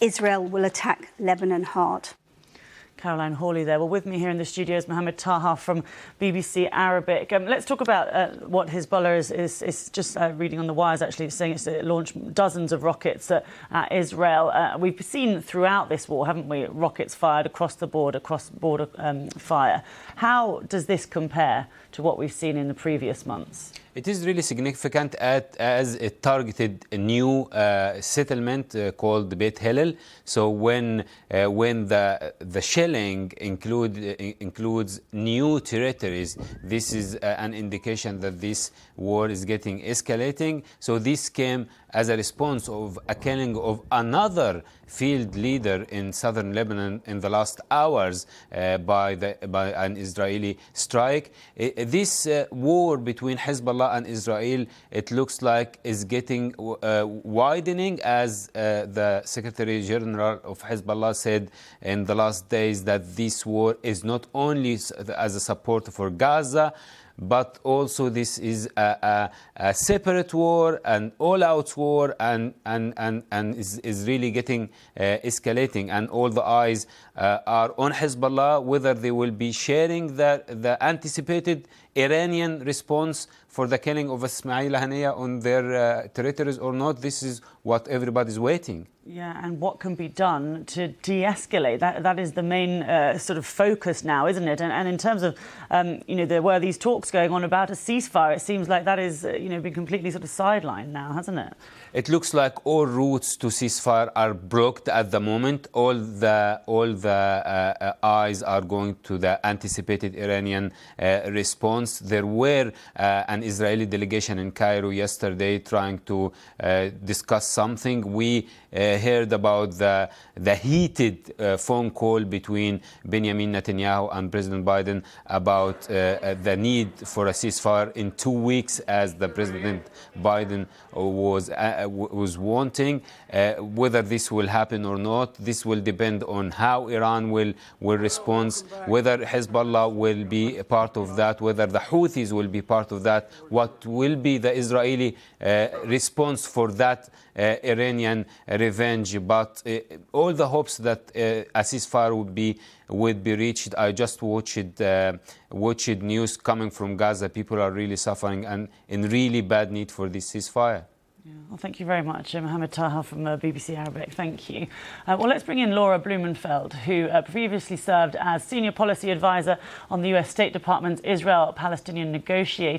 Israel will attack Lebanon hard. Caroline Hawley there. Well, with me here in the studio is Mohamed Taha from BBC Arabic. Let's talk about what Hezbollah is just reading on the wires, actually, saying it's launched dozens of rockets at Israel. We've seen throughout this war, haven't we, rockets fired across the border fire. How does this compare to what we've seen in the previous months? It is really significant as it targeted a new settlement called Beit Hillel. So when the shelling includes new territories, this is an indication that this war is getting escalating. So this came as a response of a killing of another field leader in southern Lebanon in the last hours by an Israeli strike. This war between Hezbollah and Israel, it looks like is getting widening, as the Secretary General of Hezbollah said in the last days, that this war is not only as a support for Gaza, but also this is a separate war, an all-out war, and is really getting escalating. And all the eyes are on Hezbollah, whether they will be sharing the anticipated Iranian response for the killing of Ismail Haniyeh on their territories or not. This is what everybody's waiting. Yeah, and what can be done to de-escalate? That is the main sort of focus now, isn't it? And in terms of, there were these talks going on about a ceasefire. It seems like that is, been completely sort of sidelined now, hasn't it? It looks like all routes to ceasefire are blocked at the moment. All the eyes are going to the anticipated Iranian response. There were an Israeli delegation in Cairo yesterday trying to discuss something. We heard about the heated phone call between Benjamin Netanyahu and President Biden about the need for a ceasefire in 2 weeks, as the President Biden was wanting. Whether this will happen or not, this will depend on how Iran will respond, whether Hezbollah will be a part of that, whether the Houthis will be part of that, what will be the Israeli response for that Iranian revenge. But all the hopes that a ceasefire would be reached. I just watched news coming from Gaza. People are really suffering and in really bad need for this ceasefire. Yeah. Well, thank you very much, Mohamed Taha from BBC Arabic. Thank you. Well, let's bring in Laura Blumenfeld, who previously served as Senior Policy Advisor on the US State Department's Israel-Palestinian negotiating